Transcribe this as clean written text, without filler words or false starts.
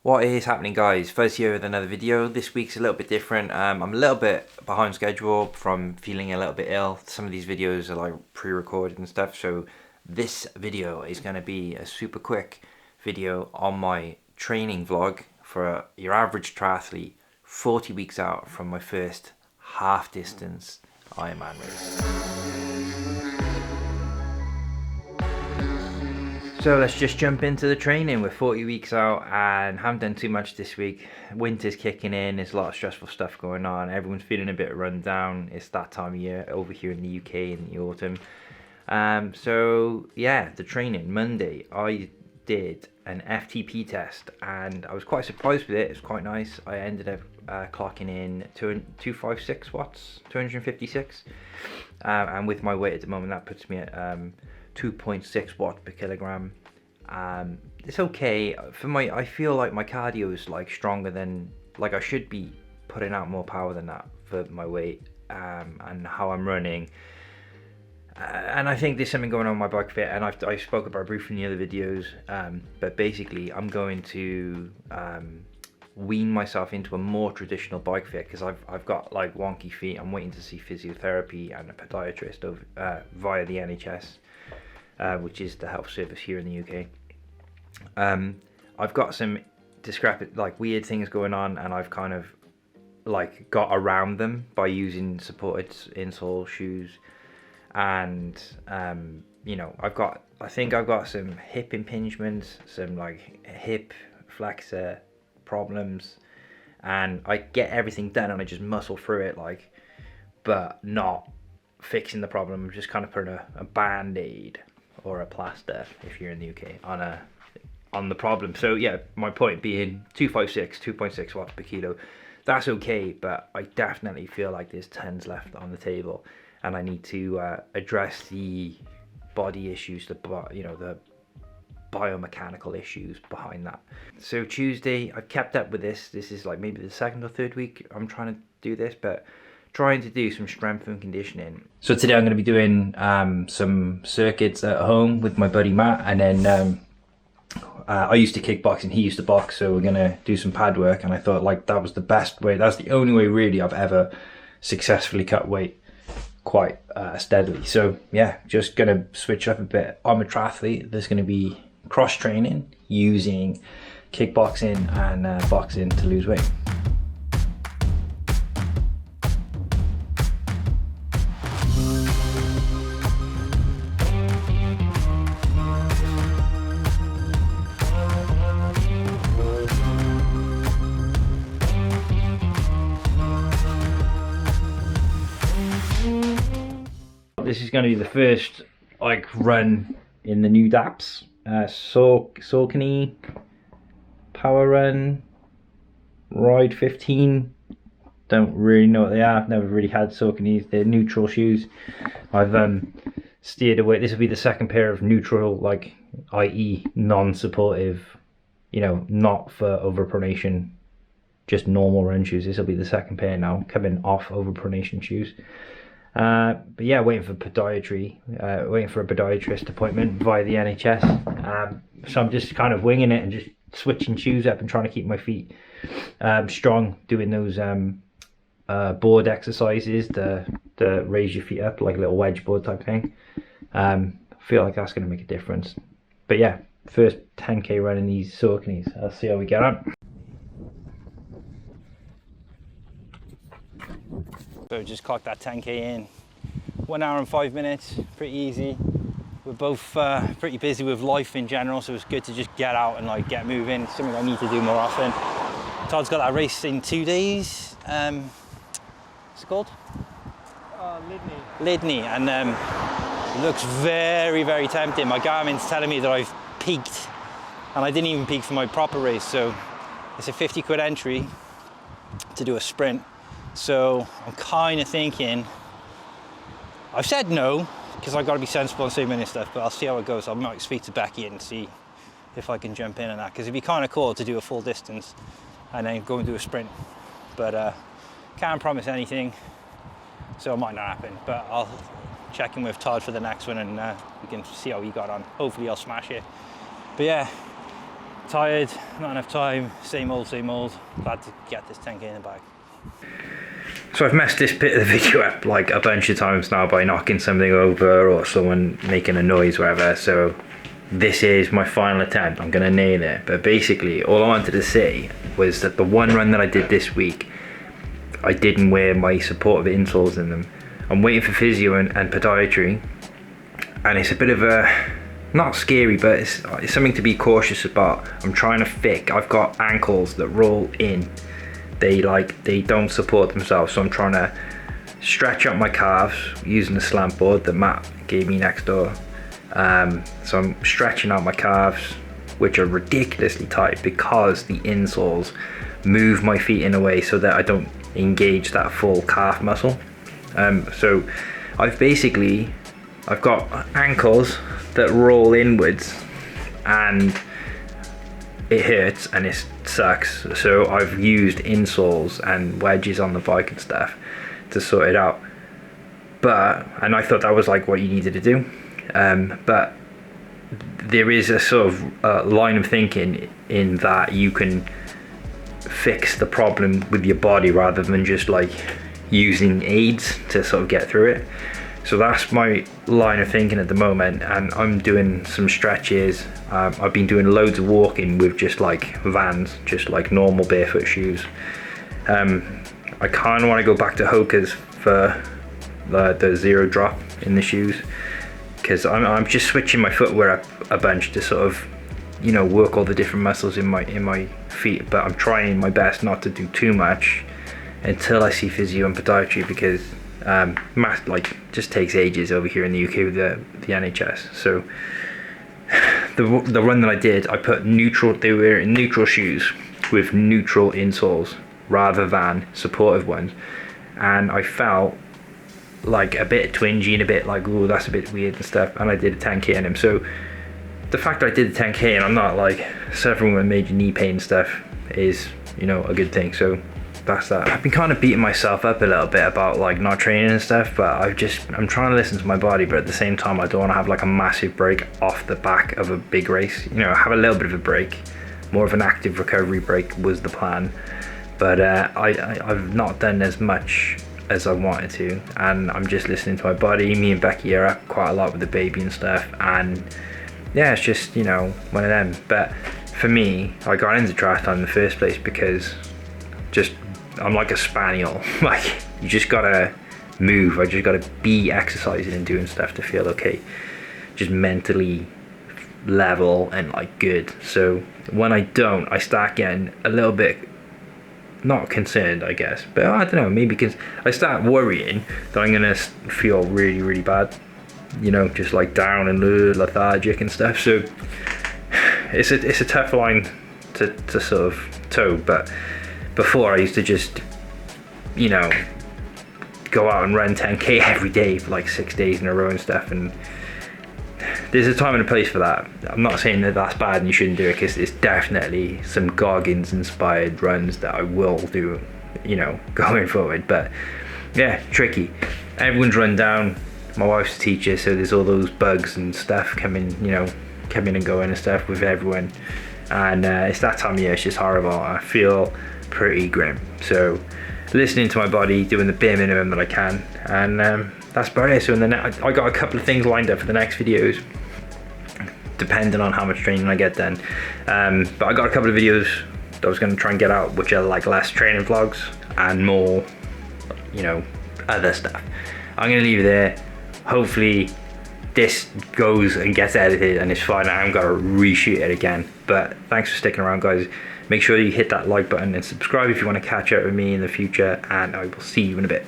What is happening, guys? First here with another video. This week's a little bit different. I'm a little bit behind schedule from feeling a little bit ill. Some of these videos are like pre-recorded and stuff, so this video is going to be a super quick video on my training vlog for your average triathlete 40 weeks out from my first half distance Ironman race. So let's just jump into the training. We're 40 weeks out and haven't done too much this week. Winter's kicking in, there's a lot of stressful stuff going on. Everyone's feeling a bit run down. It's that time of year over here in the UK in the autumn. So yeah, the training. Monday I did an FTP test and I was quite surprised with it. It's quite nice. I ended up clocking in 256 watts, 256. And with my weight at the moment, that puts me at 2.6 watts per kilogram. It's okay for my, I feel like my cardio is like stronger than, like I should be putting out more power than that for my weight and how I'm running. And I think there's something going on with my bike fit, and I spoke about it briefly in the other videos, but basically I'm going to wean myself into a more traditional bike fit because I've got like wonky feet. I'm waiting to see physiotherapy and a podiatrist via the NHS. Which is the health service here in the UK. I've got some discrepant, like weird things going on, and I've kind of like got around them by using supported insole shoes. And you know, I think I've got some hip impingements, some like hip flexor problems, and I get everything done and I just muscle through it, like, but not fixing the problem. I'm just kind of putting a band-aid or a plaster, if you're in the UK, on the problem. So yeah, my point being 2.6 watts per kilo, that's okay, but I definitely feel like there's tons left on the table, and I need to address the body issues, the biomechanical issues behind that. So Tuesday, I've kept up with this. This is like maybe the second or third week I'm trying to do this, but trying to do some strength and conditioning. So today I'm going to be doing some circuits at home with my buddy Matt, and then I used to kickbox and he used to box, so we're going to do some pad work, and I thought like that was the best way, that's the only way really I've ever successfully cut weight quite steadily. So yeah, just going to switch up a bit. I'm a triathlete. There's going to be cross training using kickboxing and boxing to lose weight. This is going to be the first like run in the new DAPs. Saucony Power Run Ride 15. Don't really know what they are. I've never really had Sauconys. They're neutral shoes. I've steered away. This will be the second pair of neutral, like i.e. non-supportive, you know, not for overpronation, just normal run shoes. This will be the second pair now, coming off overpronation shoes. But yeah, waiting for a podiatrist appointment via the NHS. So I'm just kind of winging it and just switching shoes up and trying to keep my feet strong, doing those board exercises to raise your feet up, like a little wedge board type thing. I feel like that's going to make a difference. But yeah, first 10k run in these Sauconys. I'll see how we get on. So just clocked that 10k in 1 hour and 5 minutes, pretty easy. We're both pretty busy with life in general, so it's good to just get out and like get moving. It's something I need to do more often. Todd's got that race in 2 days. What's it called? Lydney, and it looks very, very tempting. My Garmin's telling me that I've peaked, and I didn't even peak for my proper race, so it's a 50 quid entry to do a sprint. So I'm kind of thinking, I've said no because I've got to be sensible and save money and stuff, but I'll see how it goes. I might speak to Becky and see if I can jump in on that, because it'd be kind of cool to do a full distance and then go and do a sprint, but can't promise anything, so it might not happen. But I'll check in with Todd for the next one, and we can see how he got on. Hopefully I'll smash it. But yeah, tired, not enough time, same old, glad to get this 10k in the bag. So I've messed this bit of the video up like a bunch of times now by knocking something over or someone making a noise, whatever. So this is my final attempt. I'm gonna nail it. But basically, all I wanted to say was that the one run that I did this week, I didn't wear my supportive insoles in them. I'm waiting for physio and podiatry, and it's a bit of a, not scary, but it's something to be cautious about. I'm trying to fix. I've got ankles that roll in. They don't support themselves, so I'm trying to stretch out my calves using the slant board that Matt gave me next door. So I'm stretching out my calves, which are ridiculously tight because the insoles move my feet in a way so that I don't engage that full calf muscle. So I've got ankles that roll inwards, and it hurts and it sucks. So I've used insoles and wedges on the bike and stuff to sort it out. And I thought that was like what you needed to do. But there is a sort of line of thinking in that you can fix the problem with your body rather than just like using aids to sort of get through it. So that's my line of thinking at the moment, and I'm doing some stretches. I've been doing loads of walking with just like Vans, just like normal barefoot shoes. I kind of want to go back to Hoka's for the zero drop in the shoes, because I'm just switching my footwear up a bunch to sort of, you know, work all the different muscles in my feet. But I'm trying my best not to do too much until I see physio and podiatry, because math like just takes ages over here in the UK with the NHS. So the run that I did, I put they were in neutral shoes with neutral insoles rather than supportive ones, and I felt like a bit twingy and a bit like, oh, that's a bit weird and stuff, and I did a 10k in them. So the fact that I did the 10k and I'm not like suffering with major knee pain and stuff is, you know, a good thing. So that's that. I've been kind of beating myself up a little bit about like not training and stuff, but I'm trying to listen to my body, but at the same time I don't want to have like a massive break off the back of a big race. You know, have a little bit of a break, more of an active recovery break was the plan. But I've not done as much as I wanted to, and I'm just listening to my body. Me and Becky are up quite a lot with the baby and stuff, and yeah, it's just, you know, one of them. But for me, I got into triathlon in the first place because I'm like a spaniel. Like, you just gotta move. I just gotta be exercising and doing stuff to feel okay, just mentally level and like good. So when I don't, I start getting a little bit not concerned, I guess, but I don't know, maybe because I start worrying that I'm gonna feel really, really bad, you know, just like down and lethargic and stuff. So it's a tough line to sort of toe. But before, I used to just, you know, go out and run 10k every day for like 6 days in a row and stuff, and there's a time and a place for that. I'm not saying that that's bad and you shouldn't do it, because it's definitely some Goggins inspired runs that I will do, you know, going forward. But yeah, tricky. Everyone's run down. My wife's a teacher, so there's all those bugs and stuff coming and going and stuff with everyone, and it's that time of year. It's just horrible. I feel pretty grim. So listening to my body, doing the bare minimum that I can, and that's about it. So I got a couple of things lined up for the next videos, depending on how much training I get done. But I got a couple of videos that I was going to try and get out, which are like less training vlogs and more, you know, other stuff. I'm going to leave it there. Hopefully this goes and gets edited and it's fine. I haven't got to reshoot it again. But thanks for sticking around, guys. Make sure you hit that like button and subscribe if you want to catch up with me in the future, and I will see you in a bit.